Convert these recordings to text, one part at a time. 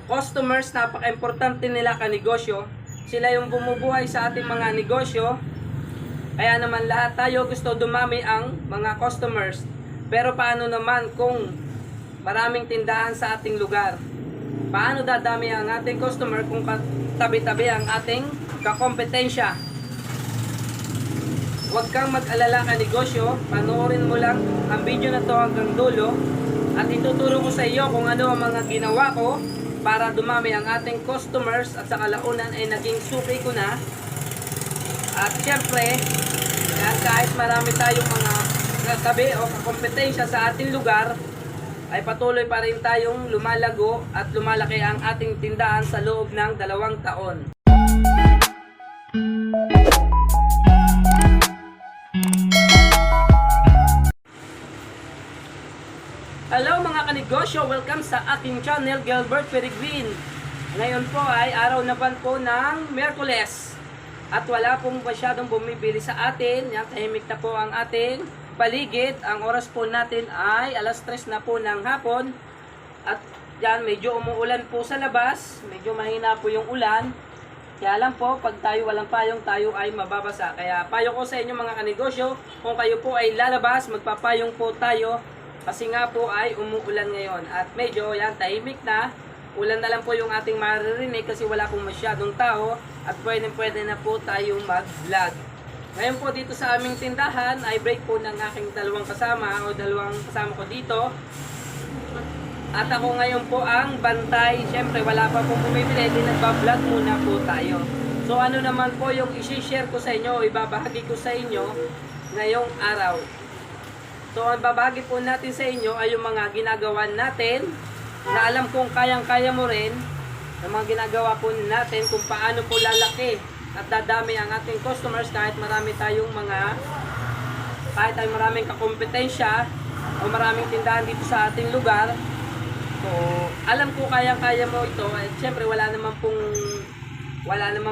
customers, napaka-importante nila ka-negosyo. Sila yung bumubuhay sa ating mga negosyo. Kaya naman lahat tayo gusto dumami ang mga customers. Pero paano naman kung maraming tindahan sa ating lugar? Paano dadami ang ating customer kung tabi-tabi ang ating kakompetensya? Huwag kang mag-alala ka negosyo, panoorin mo lang ang video na to hanggang dulo at ituturo ko sa iyo kung ano ang mga ginawa ko para dumami ang ating customers at sa kalaunan ay naging suki ko na. At syempre, yan, kahit marami tayong mga katabi o kakompetensya sa ating lugar, ay patuloy pa rin tayong lumalago at lumalaki ang ating tindahan sa loob ng 2 taon. Hello mga kanegosyo! Welcome sa ating channel, Gilbert Peregrine. Ngayon po ay araw naman po ng Miyerkules. At wala pong masyadong bumibili sa atin. Yan, tahimik na po ang ating paligid. Ang oras po natin ay alas 3 na po ng hapon. At yan, medyo umuulan po sa labas. Medyo mahina po yung ulan. Kaya lang po, pag tayo walang payong, tayo ay mababasa. Kaya payo ko sa inyo mga kanegosyo, kung kayo po ay lalabas, magpapayong po tayo. Kasi nga po ay umuulan ngayon. At medyo yan, tahimik na. Ulan na lang po yung ating maririnig kasi wala pong masyadong tao. At pwede na po tayong mag-vlog. Ngayon po dito sa aming tindahan ay break po ng aking dalawang kasama ko dito. At ako ngayon po ang bantay. Siyempre wala pa pong bumibili, di nagba-vlog muna po tayo. So ano naman po yung isi-share ko sa inyo o ibabahagi ko sa inyo ngayong araw. So ang babahagi po natin sa inyo ay yung mga ginagawa natin na alam kong kayang-kaya mo rin. Yung mga ginagawa po natin kung paano po lalaki at dadami ang ating customers kahit maraming maraming kakompetensya o maraming tindahan dito sa ating lugar. So alam ko kayang-kaya mo ito at syempre wala naman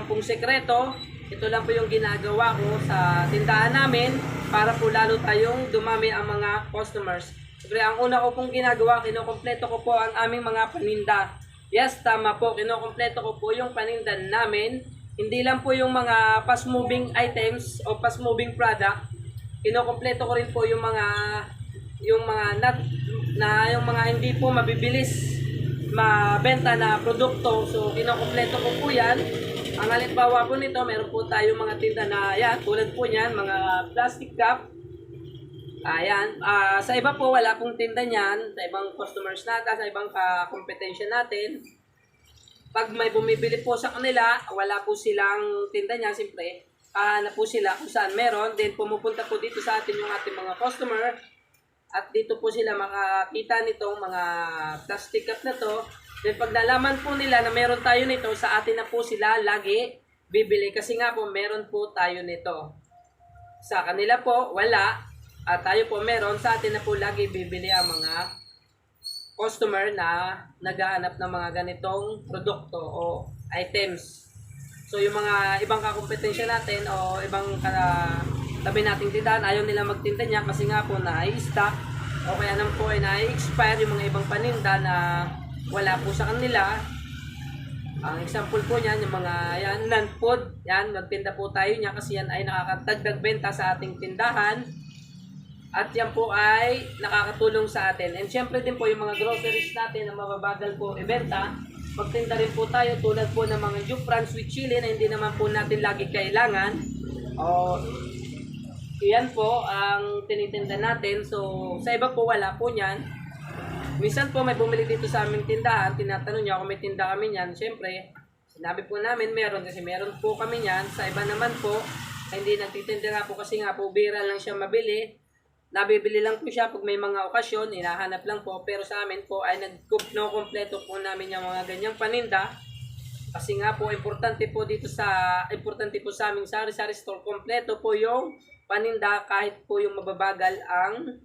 pong sekreto. Ito lang po yung ginagawa ko sa tindahan namin para po lalo tayong dumami ang mga customers. Siyempre, ang una ko pong ginagawa, kinukompleto ko po ang aming mga paninda. Yes, tama po, kinukompleto ko po yung paninda namin. Hindi lang po yung mga fast-moving items o fast-moving product. Kinukompleto ko rin po yung mga hindi po mabibilis mabenta na produkto. So, kinukompleto ko po yan. Ang halimbawa po nito, meron po tayo mga tinda na yan, tulad po niyan, mga plastic cup. Ayan, sa iba po wala pong tinda niyan, sa ibang customers natin, sa ibang kompetensya natin. Pag may bumibili po sa kanila, wala po silang tinda niyan, siyempre, na po sila kung saan meron. Then pumupunta po dito sa atin yung ating mga customer. At dito po sila makakita nitong mga plastic cup na to. Then pag nalaman po nila na meron tayo nito, sa atin na po sila lagi bibili. Kasi nga po meron po tayo nito. Sa kanila po wala. At tayo po meron, sa atin na po lagi bibili ang mga customer na naghahanap ng mga ganitong produkto o items. So yung mga ibang kakompetensya natin o ibang tabi nating tindahan, ayaw nila magtinda niya kasi nga po na-stock o kaya naman po ay na-expire yung mga ibang paninda na wala po sa kanila. Ang example po niyan, yung mga yan, non-food, yan, nagtinda po tayo niya kasi yan ay nakakadagdag benta sa ating tindahan. At yan po ay nakakatulong sa atin. And syempre din po yung mga groceries natin na mababagal po ibenta. Magtinda rin po tayo tulad po ng mga Jufran sweet chili na hindi naman po natin lagi kailangan. O yan po ang tinitinda natin. So sa iba po wala po niyan. Minsan po may bumili dito sa aming tindahan, tinatanong niya kung may tinda kami niyan. Siyempre, sinabi po namin meron kasi meron po kami niyan. Sa iba naman po, hindi nagtitinda nga po kasi nga po bira lang siya mabili. Nabibili lang po siya pag may mga okasyon, hinahanap lang po. Pero sa amin po ay nagkumpleto po namin yung mga ganyang paninda. Kasi nga po, importante po sa aming sari-sari store, kompleto po yung paninda kahit po yung mababagal ang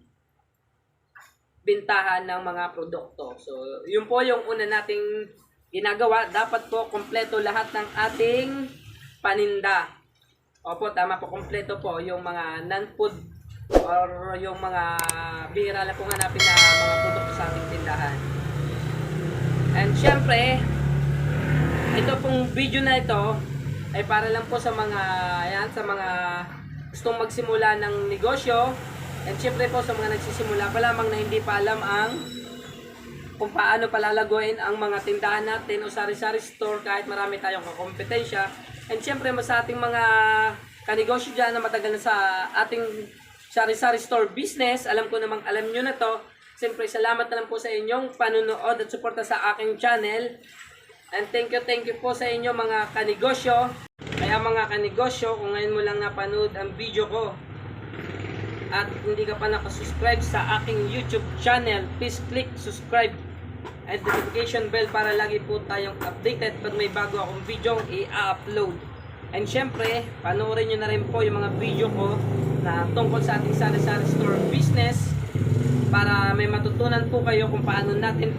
bintahan ng mga produkto. So, yun po yung una nating ginagawa. Dapat po kompleto lahat ng ating paninda. Opo, tama po, kompleto po yung mga non-food or yung mga bihira lang kung hanapin na mga produkto sa ating tindahan. And syempre, ito pong video na ito ay para lang po sa mga sa mga gustong magsimula ng negosyo, at syempre po sa mga nagsisimula pa lamang na hindi pa alam kung paano palalaguin ang mga tindahan natin o sari-sari store kahit marami tayong kakompetensya. And syempre sa ating mga kanegosyo dyan na matagal na sa ating sari-sari store business, alam ko namang alam nyo na to. Siyempre salamat na lang po sa inyong panunood at suporta sa aking channel. And thank you po sa inyo mga kanegosyo. Kaya mga kanegosyo, kung ngayon mo lang napanood ang video ko at hindi ka pa nakasubscribe sa aking YouTube channel, please click subscribe and notification bell para lagi po tayong updated pag may bago akong video i-upload. And syempre, panoorin nyo na rin po yung mga video ko na tungkol sa ating sari-sari store business para may matutunan po kayo kung paano natin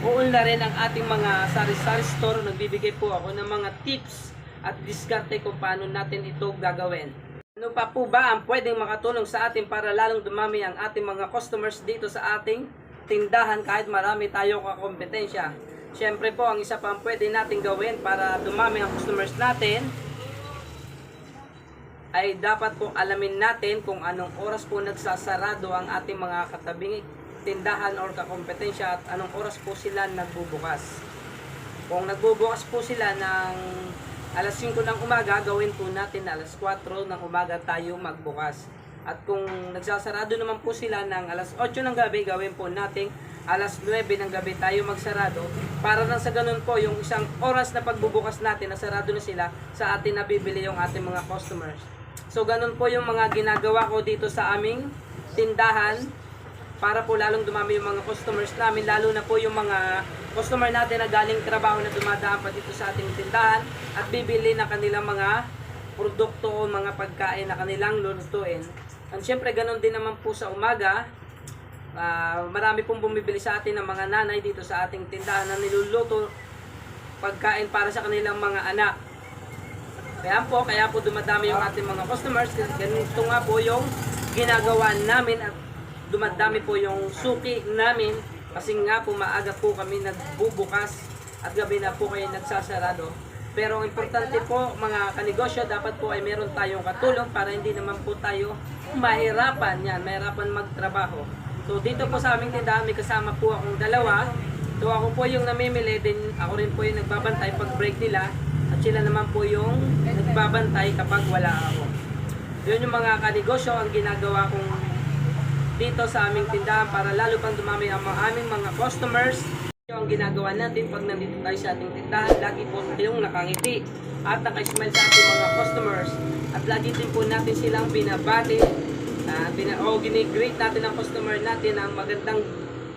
uunlarin ang ating mga sari-sari store. Nagbibigay po ako ng mga tips at diskarte kung paano natin ito gagawin. Ano pa po ba ang pwedeng makatulong sa atin para lalong dumami ang ating mga customers dito sa ating tindahan kahit marami tayong kakompetensya? Siyempre po, ang isa pa ang pwede natin gawin para dumami ang customers natin ay dapat po alamin natin kung anong oras po nagsasarado ang ating mga katabing tindahan or kakompetensya at anong oras po sila nagbubukas. Kung nagbubukas po sila ng alas 5 ng umaga, gawin po natin na alas 4 ng umaga tayo magbukas. At kung nagsasarado naman po sila ng alas 8 ng gabi, gawin po natin alas 9 ng gabi tayo magsarado. Para lang sa ganun po, yung isang oras na pagbubukas natin, nasarado na sila, sa atin nabibili yung ating mga customers. So ganun po yung mga ginagawa ko dito sa aming tindahan para po lalong dumami yung mga customers namin, lalo na po yung mga customer natin na galing trabaho na dumadaan pa dito sa ating tindahan at bibili na kanilang mga produkto o mga pagkain na kanilang lulutuin. At syempre ganun din naman po sa umaga, marami pong bumibili sa atin ng mga nanay dito sa ating tindahan na niluluto pagkain para sa kanilang mga anak. Kaya po dumadami yung ating mga customers. Ganito nga po yung ginagawa namin at dumadami po yung suki namin kasi nga po maaga po kami nagbubukas at gabi na po kayo nagsasarado. Pero ang importante po mga kanegosyo, dapat po ay meron tayong katulong para hindi naman po tayo mahirapan magtrabaho. So dito po sa aming tindahan may kasama po akong dalawa. So ako po yung namimili, din ako rin po yung nagbabantay pag break nila at sila naman po yung nagbabantay kapag wala ako. Yun yung mga kanegosyo ang ginagawa kong dito sa aming tindahan para lalo pang dumami ang aming mga customers. Yung ginagawa natin pag nandito tayo sa ating tindahan, lagi po tayong nakangiti at nakasmile sa ating mga customers at lagi din po natin silang binabati gini-greet natin ang customer natin ng magandang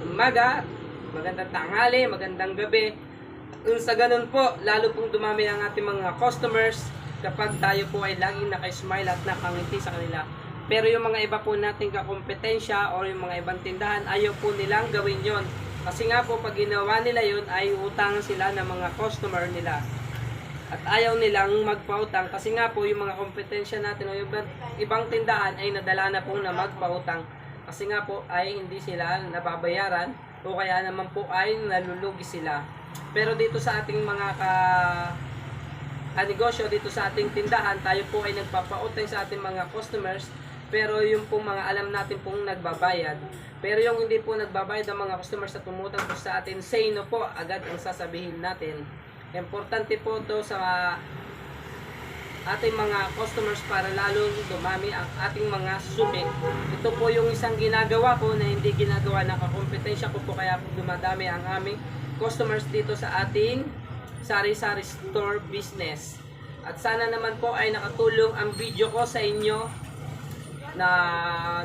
umaga, magandang tanghali, magandang gabi. Sa ganun po, lalo pong dumami ang ating mga customers kapag tayo po ay laging nakasmile at nakangiti sa kanila. Pero yung mga iba po nating kakompetensya o yung mga ibang tindahan, ayaw po nilang gawin yon. Kasi nga po pag ginawa nila yon ay utangan sila ng mga customer nila. At ayaw nilang magpautang kasi nga po yung mga kompetensya natin o yung ibang tindahan ay nadala na po na magpautang. Kasi nga po ay hindi sila nababayaran o kaya naman po ay nalulugi sila. Pero dito sa ating mga kanegosyo, dito sa ating tindahan, tayo po ay nagpapautang sa ating mga customers. Pero yung pong mga alam natin pong nagbabayad. Pero yung hindi po nagbabayad ang mga customers at tumutang po sa atin, say no po, agad ang sasabihin natin. Importante po to sa ating mga customers para lalo dumami ang ating mga suki. Ito po yung isang ginagawa ko na hindi ginagawa ng kakompetensya ko po, kaya po dumadami ang aming customers dito sa ating sari-sari store business. At sana naman po ay nakatulong ang video ko sa inyo na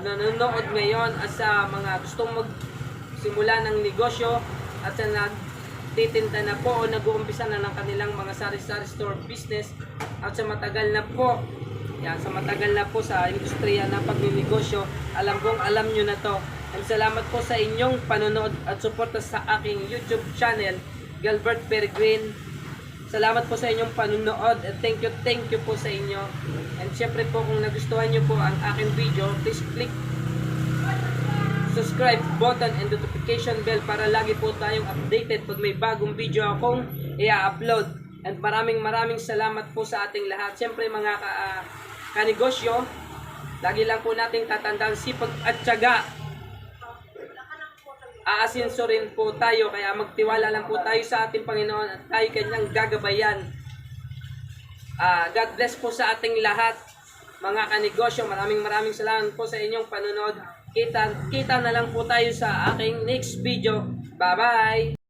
nanonood ngayon at sa mga gustong magsimula ng negosyo at sa nagtitinda na po o nag-uumpisa na ng kanilang mga sari-sari store business at sa matagal na po sa industriya ng pagninegosyo, alam nyo na to. At salamat po sa inyong panonood at suporta sa aking YouTube channel, Gilbert Peregrine. Salamat po sa inyong panunood at thank you po sa inyo. And syempre po kung nagustuhan nyo po ang aking video, please click subscribe button and notification bell para lagi po tayong updated pag may bagong video akong i-upload. And maraming salamat po sa ating lahat. Siyempre mga kanegosyo, lagi lang po nating tatandaan sipag at tiyaga. Aasinso rin po tayo, kaya magtiwala lang po tayo sa ating Panginoon at tayo kanyang gagabayan. God bless po sa ating lahat mga kanegosyo. Maraming salamat po sa inyong panonood. Kita na lang po tayo sa aking next video. Bye bye.